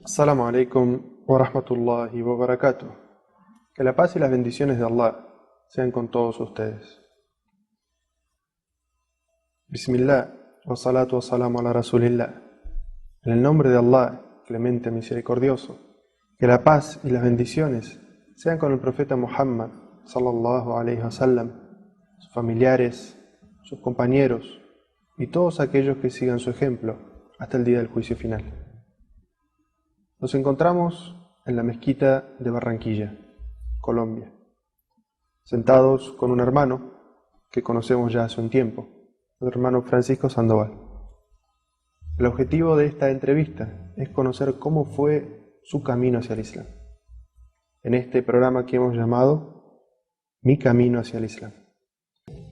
Assalamu alaikum wa rahmatullahi wa barakatuh. Que la paz y las bendiciones de Allah sean con todos ustedes. Bismillah, wa salatu wa salamu ala rasulillah. En el nombre de Allah, clemente misericordioso, que la paz y las bendiciones sean con el profeta Muhammad, sallallahu alayhi wa sallam, sus familiares, sus compañeros y todos aquellos que sigan su ejemplo hasta el día del juicio final. Nos encontramos en la mezquita de Barranquilla, Colombia, sentados con un hermano que conocemos ya hace un tiempo, el hermano Francisco Sandoval. El objetivo de esta entrevista es conocer cómo fue su camino hacia el Islam. En este programa que hemos llamado Mi Camino hacia el Islam.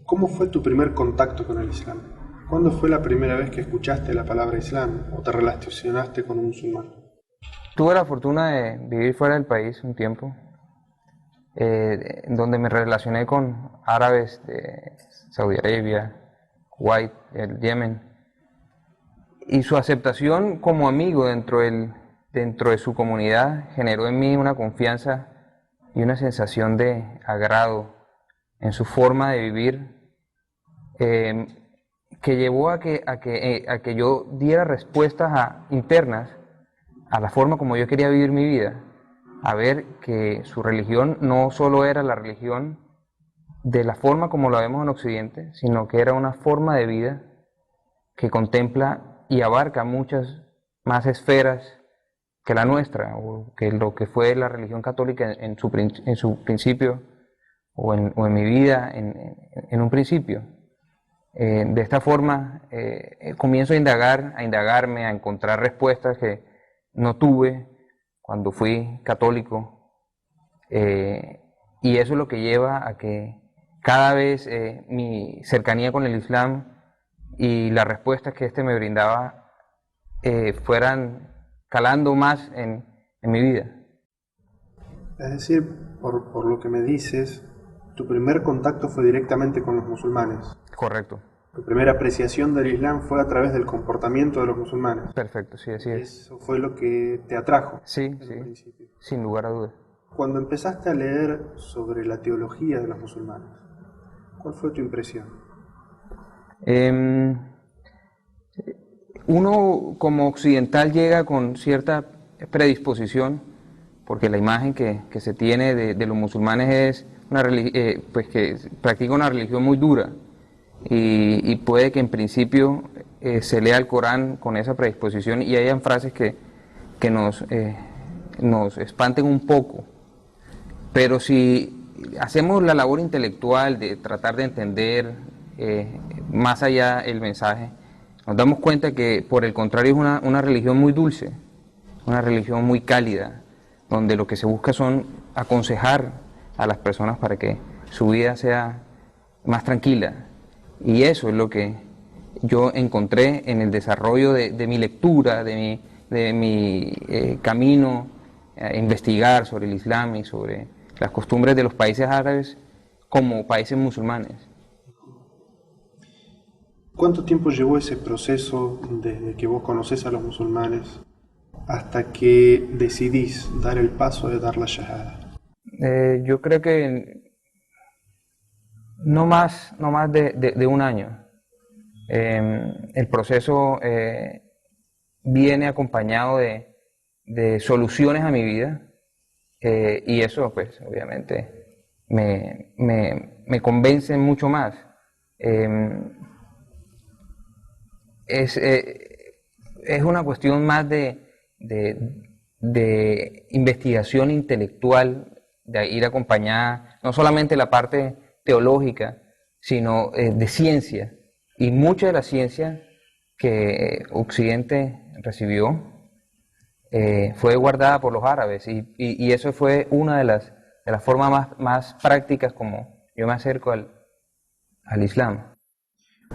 ¿Cómo fue tu primer contacto con el Islam? ¿Cuándo fue la primera vez que escuchaste la palabra Islam o te relacionaste con un musulmán? Tuve la fortuna de vivir fuera del país un tiempo, donde me relacioné con árabes de Saudi Arabia, Kuwait, el Yemen, y su aceptación como amigo dentro de su comunidad generó en mí una confianza y una sensación de agrado en su forma de vivir, que llevó a que yo diera respuestas internas a la forma como yo quería vivir mi vida, a ver que su religión no solo era la religión de la forma como la vemos en Occidente, sino que era una forma de vida que contempla y abarca muchas más esferas que la nuestra, o que lo que fue la religión católica en su principio, o en mi vida en un principio. De esta forma comienzo a indagarme, a encontrar respuestas que no tuve cuando fui católico, y eso es lo que lleva a que cada vez mi cercanía con el Islam y las respuestas que me brindaba fueran calando más en mi vida. Es decir, por lo que me dices, tu primer contacto fue directamente con los musulmanes. Correcto. Tu primera apreciación del Islam fue a través del comportamiento de los musulmanes. Perfecto, sí, así es. Eso fue lo que te atrajo. Sí, desde el principio. sin lugar a dudas. Cuando empezaste a leer sobre la teología de los musulmanes, ¿cuál fue tu impresión? Uno como occidental llega con cierta predisposición, porque la imagen que se tiene de los musulmanes es pues que practica una religión muy dura, y puede que en principio se lea el Corán con esa predisposición y hayan frases que nos espanten un poco. Pero si hacemos la labor intelectual de tratar de entender más allá el mensaje, nos damos cuenta que por el contrario es una religión muy dulce, una religión muy cálida, donde lo que se busca son aconsejar a las personas para que su vida sea más tranquila. Y eso es lo que yo encontré en el desarrollo de mi lectura, de mi camino a investigar sobre el Islam y sobre las costumbres de los países árabes como países musulmanes. ¿Cuánto tiempo llevó ese proceso desde que vos conocés a los musulmanes hasta que decidís dar el paso de dar la shahada? Yo creo que no más de un año. El proceso viene acompañado de soluciones a mi vida, y eso pues obviamente me convence mucho más. Es una cuestión más de investigación intelectual, de ir acompañada no solamente la parte teológica, sino de ciencia. Y mucha de la ciencia que Occidente recibió fue guardada por los árabes, y eso fue una de las formas más prácticas como yo me acerco al Islam.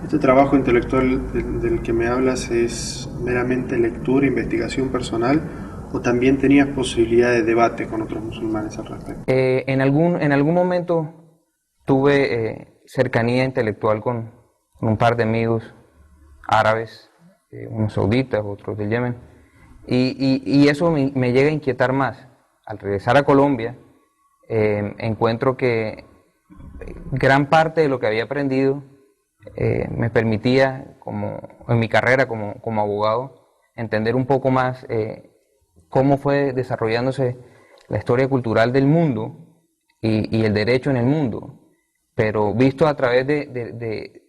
¿Este trabajo intelectual del que me hablas es meramente lectura, investigación personal, o también tenías posibilidad de debate con otros musulmanes al respecto? En algún momento tuve cercanía intelectual con un par de amigos árabes, unos sauditas, otros del Yemen, Y eso me llega a inquietar más. Al regresar a Colombia, encuentro que gran parte de lo que había aprendido me permitía, en mi carrera como abogado, entender un poco más cómo fue desarrollándose la historia cultural del mundo y el derecho en el mundo, pero visto a través de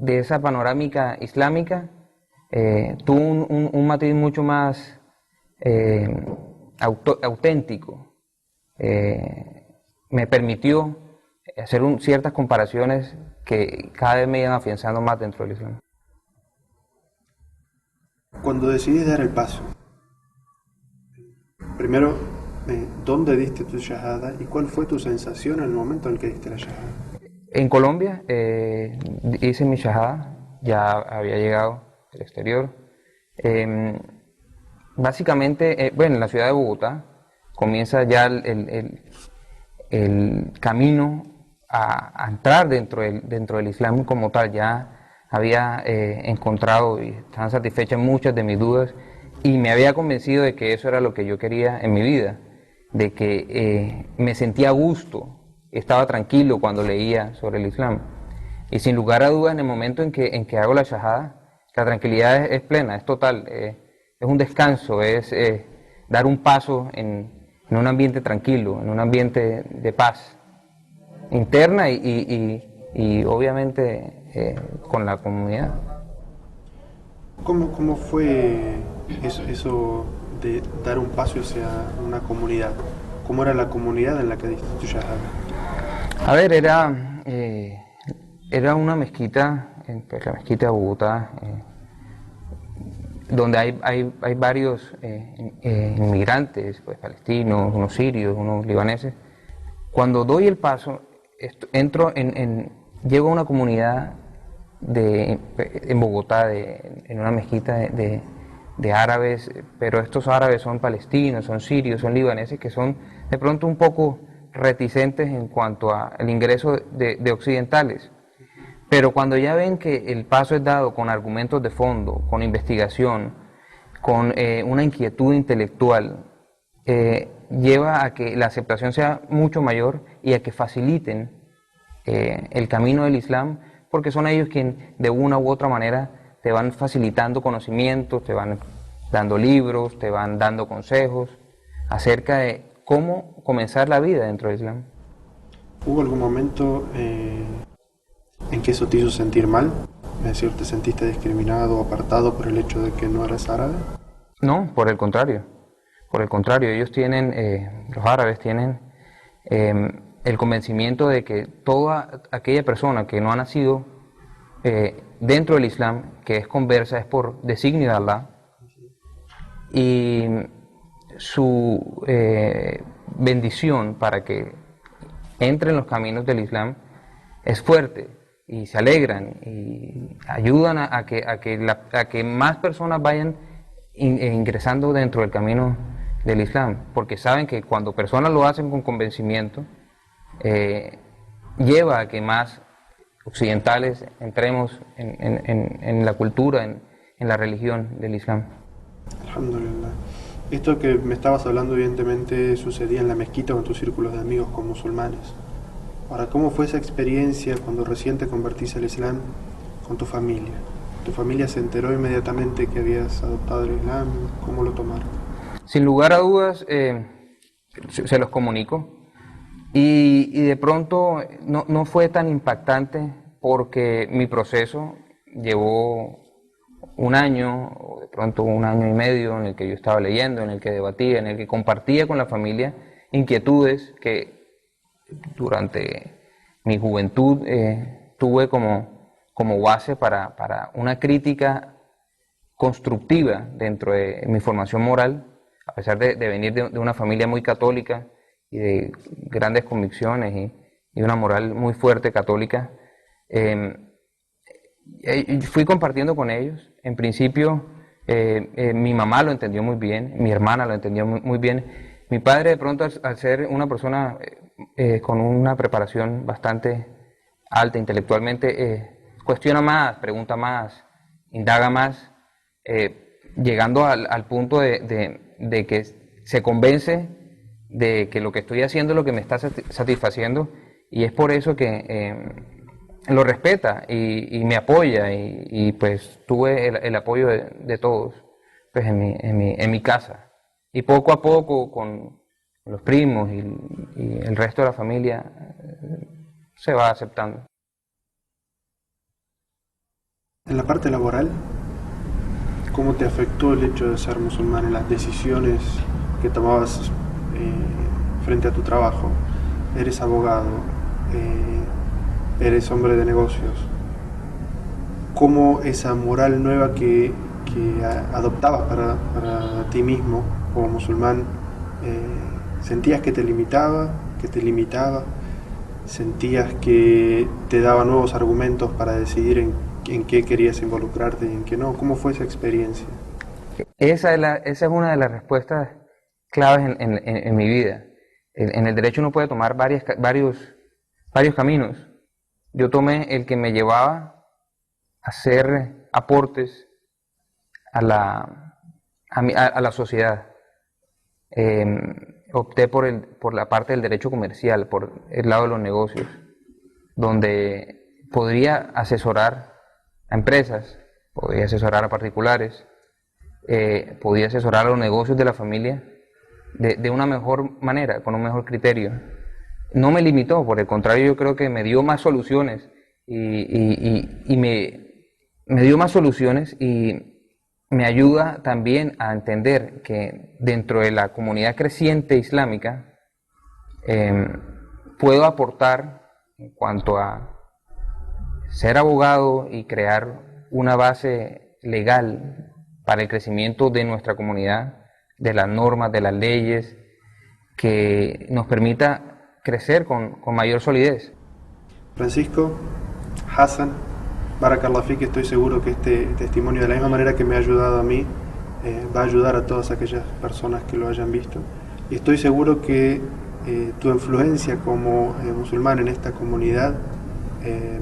esa panorámica islámica, tuvo un matiz mucho más auténtico. Me permitió hacer ciertas comparaciones que cada vez me iban afianzando más dentro del Islam. Cuando decidís dar el paso, primero, ¿dónde diste tu shahada y cuál fue tu sensación en el momento en que diste la shahada? En Colombia hice mi shahada, ya había llegado del exterior. Básicamente, bueno, en la ciudad de Bogotá comienza ya el camino a entrar dentro del Islam como tal. Ya había encontrado y estaban satisfechas muchas de mis dudas y me había convencido de que eso era lo que yo quería en mi vida, de que me sentía a gusto, estaba tranquilo cuando leía sobre el Islam. Y sin lugar a dudas, en el momento en que hago la shahada, la tranquilidad es plena, es total, es un descanso, es dar un paso en un ambiente tranquilo, en un ambiente de paz interna y obviamente con la comunidad. ¿Cómo fue eso de dar un paso hacia una comunidad? ¿Cómo era la comunidad en la que diste tu shahada? A ver, era una mezquita, pues la mezquita de Bogotá, donde hay varios inmigrantes, pues palestinos, unos sirios, unos libaneses. Cuando doy el paso, llego a una comunidad en Bogotá, en una mezquita de árabes, pero estos árabes son palestinos, son sirios, son libaneses, que son de pronto un poco reticentes en cuanto al ingreso de occidentales. Pero cuando ya ven que el paso es dado con argumentos de fondo, con investigación, con una inquietud intelectual, lleva a que la aceptación sea mucho mayor y a que faciliten el camino del Islam, porque son ellos quienes de una u otra manera te van facilitando conocimientos, te van dando libros, te van dando consejos acerca de cómo comenzar la vida dentro del Islam. ¿Hubo algún momento en que eso te hizo sentir mal? Es decir, ¿te sentiste discriminado o apartado por el hecho de que no eras árabe? No, por el contrario. Por el contrario, ellos tienen, los árabes tienen el convencimiento de que toda aquella persona que no ha nacido dentro del Islam, que es conversa, es por designio de Allah, y su bendición para que entre en los caminos del Islam es fuerte, y se alegran y ayudan a que más personas vayan ingresando dentro del camino del Islam, porque saben que cuando personas lo hacen con convencimiento, lleva a que más occidentales entremos en la cultura, en la religión del Islam. Alhamdulillah. Esto que me estabas hablando evidentemente sucedía en la mezquita o en tus círculos de amigos con musulmanes. Ahora, ¿cómo fue esa experiencia cuando recién te convertiste al Islam con tu familia? ¿Tu familia se enteró inmediatamente que habías adoptado el Islam? ¿Cómo lo tomaron? Sin lugar a dudas, se los comunico. Y de pronto no fue tan impactante porque mi proceso llevó un año, o de pronto un año y medio, en el que yo estaba leyendo, en el que debatía, en el que compartía con la familia inquietudes que durante mi juventud tuve como base para una crítica constructiva dentro de mi formación moral, a pesar de venir de una familia muy católica y de grandes convicciones y una moral muy fuerte católica. Fui compartiendo con ellos. En principio, mi mamá lo entendió muy bien, mi hermana lo entendió muy bien. Mi padre, de pronto, al ser una persona con una preparación bastante alta intelectualmente, cuestiona más, pregunta más, indaga más. llegando al punto de que se convence de que lo que estoy haciendo es lo que me está satisfaciendo, y es por eso que lo respeta y me apoya, y pues tuve el apoyo de todos pues en mi casa, y poco a poco con los primos y el resto de la familia se va aceptando. En la parte laboral, ¿cómo te afectó el hecho de ser musulmán en las decisiones que tomabas frente a tu trabajo? Eres abogado, eres hombre de negocios. ¿Cómo esa moral nueva que adoptabas para ti mismo como musulmán, sentías que te limitaba, que te limitaba? ¿Sentías que te daba nuevos argumentos para decidir en qué querías involucrarte y en qué no? ¿Cómo fue esa experiencia? Esa es una de las respuestas claves en mi vida. En el derecho uno puede tomar varios caminos. Yo tomé el que me llevaba a hacer aportes a la sociedad. Opté por la parte del derecho comercial, por el lado de los negocios, donde podría asesorar a empresas, podría asesorar a particulares, podía asesorar a los negocios de la familia de una mejor manera, con un mejor criterio. No me limitó, por el contrario, yo creo que me dio más soluciones y me dio más soluciones, y me ayuda también a entender que dentro de la comunidad creciente islámica puedo aportar en cuanto a ser abogado y crear una base legal para el crecimiento de nuestra comunidad, de las normas, de las leyes, que nos permita crecer con mayor solidez. Francisco, Hassan, Barakallah Fik, estoy seguro que este testimonio, de la misma manera que me ha ayudado a mí, va a ayudar a todas aquellas personas que lo hayan visto. Y estoy seguro que tu influencia como musulmán en esta comunidad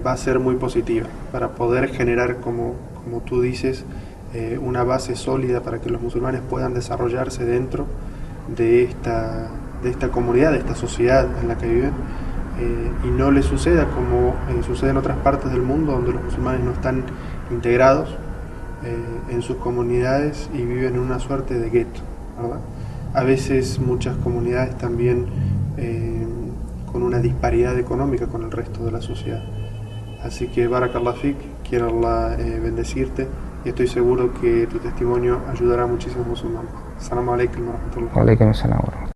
va a ser muy positiva para poder generar, como tú dices, una base sólida para que los musulmanes puedan desarrollarse dentro de esta comunidad, de esta sociedad en la que viven, y no les suceda como sucede en otras partes del mundo, donde los musulmanes no están integrados en sus comunidades y viven en una suerte de gueto, ¿verdad? A veces muchas comunidades también con una disparidad económica con el resto de la sociedad. Así que Barakallah Fik, quiero Allah bendecirte, y estoy seguro que tu testimonio ayudará a muchísimos musulmanes. Assalamu alaikum wa rahmatullah. Wa alaikum assalam wa rahmatullah.